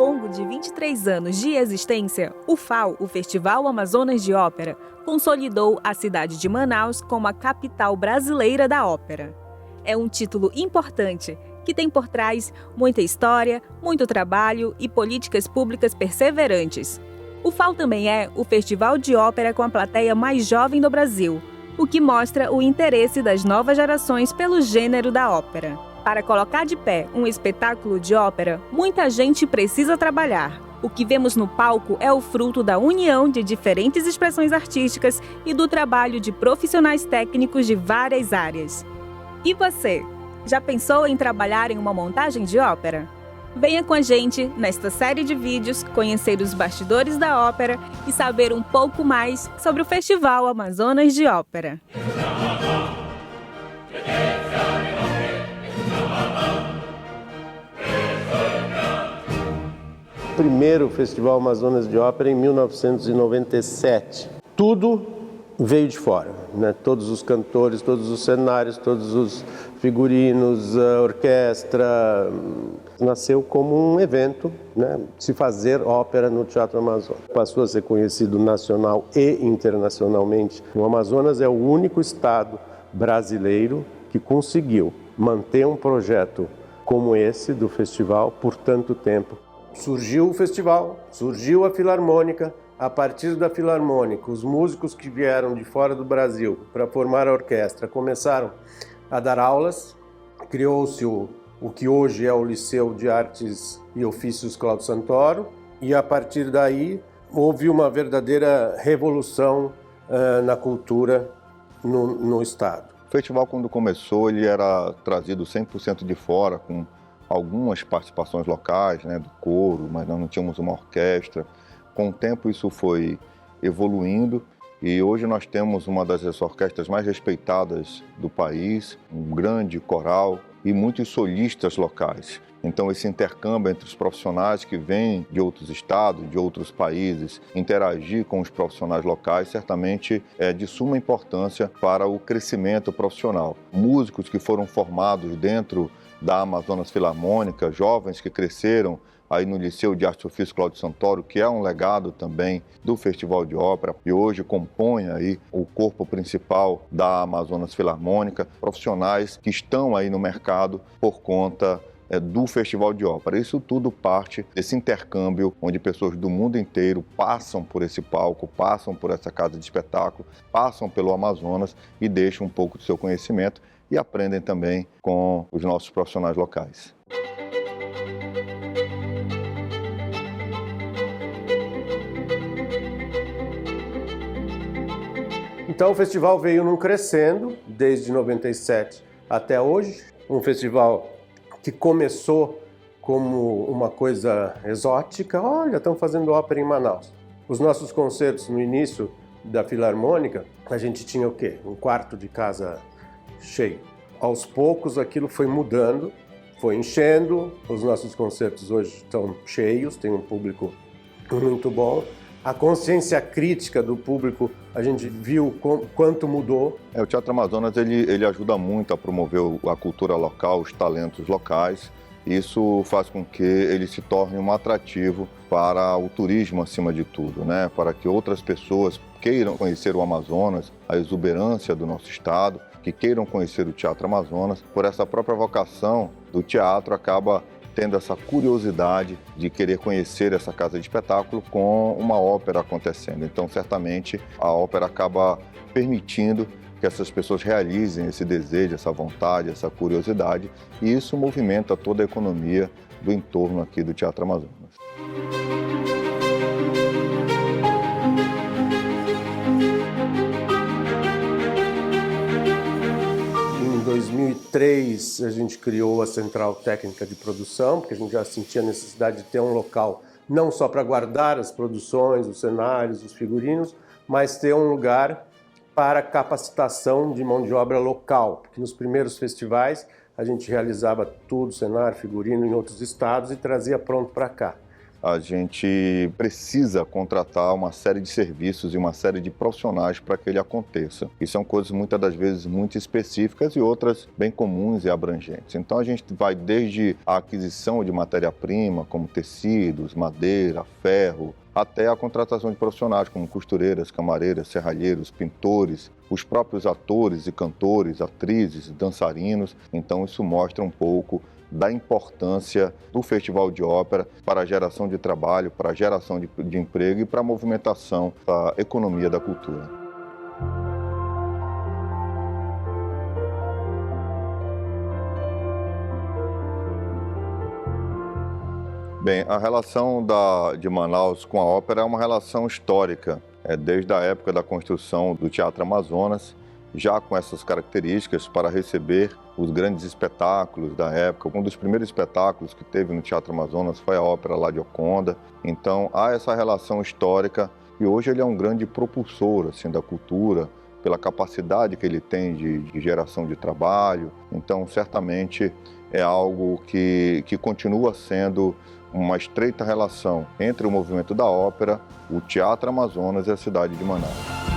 longo de 23 anos de existência, o FAO, o Festival Amazonas de Ópera, consolidou a cidade de Manaus como a capital brasileira da ópera. É um título importante, que tem por trás muita história, muito trabalho e políticas públicas perseverantes. O FAO também é o festival de ópera com a plateia mais jovem do Brasil, o que mostra o interesse das novas gerações pelo gênero da ópera. Para colocar de pé um espetáculo de ópera, muita gente precisa trabalhar. O que vemos no palco é o fruto da união de diferentes expressões artísticas e do trabalho de profissionais técnicos de várias áreas. E você? Já pensou em trabalhar em uma montagem de ópera? Venha com a gente, nesta série de vídeos, conhecer os bastidores da ópera e saber um pouco mais sobre o Festival Amazonas de Ópera. Primeiro Festival Amazonas de Ópera em 1997. Tudo veio de fora, né? Todos os cantores, todos os cenários, todos os figurinos, a orquestra. Nasceu como um evento, né? Se fazer ópera no Teatro Amazonas. Passou a ser conhecido nacional e internacionalmente. O Amazonas é o único estado brasileiro que conseguiu manter um projeto como esse do festival por tanto tempo. Surgiu o festival, surgiu a Filarmônica. A partir da Filarmônica, os músicos que vieram de fora do Brasil para formar a orquestra começaram a dar aulas. Criou-se o que hoje é o Liceu de Artes e Ofícios Cláudio Santoro. E a partir daí houve uma verdadeira revolução na cultura no estado. O festival, quando começou, ele era trazido 100% de fora, com algumas participações locais, né, do coro, mas nós não tínhamos uma orquestra. Com o tempo isso foi evoluindo e hoje nós temos uma das orquestras mais respeitadas do país, um grande coral e muitos solistas locais. Então esse intercâmbio entre os profissionais que vêm de outros estados, de outros países, interagir com os profissionais locais certamente é de suma importância para o crescimento profissional. Músicos que foram formados dentro da Amazonas Filarmônica, jovens que cresceram aí no Liceu de Arte e Ofício Cláudio Santoro, que é um legado também do Festival de Ópera e hoje compõe aí o corpo principal da Amazonas Filarmônica, profissionais que estão aí no mercado por conta do Festival de Ópera. Isso tudo parte desse intercâmbio onde pessoas do mundo inteiro passam por esse palco, passam por essa casa de espetáculo, passam pelo Amazonas e deixam um pouco do seu conhecimento e aprendem também com os nossos profissionais locais. Então o festival veio num crescendo, desde 97 até hoje. Um festival que começou como uma coisa exótica. Olha, estão fazendo ópera em Manaus. Os nossos concertos no início da Filarmônica, a gente tinha o quê? Um quarto de casa cheio. Aos poucos aquilo foi mudando, foi enchendo. Os nossos concertos hoje estão cheios, tem um público muito bom. A consciência crítica do público, a gente viu quanto mudou. O Teatro Amazonas ele ajuda muito a promover a cultura local, os talentos locais. Isso faz com que ele se torne um atrativo para o turismo acima de tudo, né? Para que outras pessoas queiram conhecer o Amazonas, a exuberância do nosso estado, que queiram conhecer o Teatro Amazonas. Por essa própria vocação do teatro, acaba tendo essa curiosidade de querer conhecer essa casa de espetáculo com uma ópera acontecendo. Então, certamente, a ópera acaba permitindo que essas pessoas realizem esse desejo, essa vontade, essa curiosidade, e isso movimenta toda a economia do entorno aqui do Teatro Amazonas. Em 2003, a gente criou a Central Técnica de Produção, porque a gente já sentia a necessidade de ter um local não só para guardar as produções, os cenários, os figurinos, mas ter um lugar para capacitação de mão de obra local, porque nos primeiros festivais a gente realizava tudo, cenário, figurino, em outros estados e trazia pronto para cá. a gente precisa contratar uma série de serviços e uma série de profissionais para que ele aconteça. E são coisas muitas das vezes muito específicas e outras bem comuns e abrangentes. Então a gente vai desde a aquisição de matéria-prima, como tecidos, madeira, ferro, até a contratação de profissionais como costureiras, camareiras, serralheiros, pintores, os próprios atores e cantores, atrizes, dançarinos. Então isso mostra um pouco da importância do Festival de Ópera para a geração de trabalho, para a geração de emprego e para a movimentação da economia da cultura. Bem, a relação de Manaus com a ópera é uma relação histórica, desde a época da construção do Teatro Amazonas, já com essas características para receber os grandes espetáculos da época. Um dos primeiros espetáculos que teve no Teatro Amazonas foi a ópera La Gioconda. Então há essa relação histórica e hoje ele é um grande propulsor assim, da cultura, pela capacidade que ele tem de geração de trabalho. Então certamente é algo que continua sendo uma estreita relação entre o movimento da ópera, o Teatro Amazonas e a cidade de Manaus.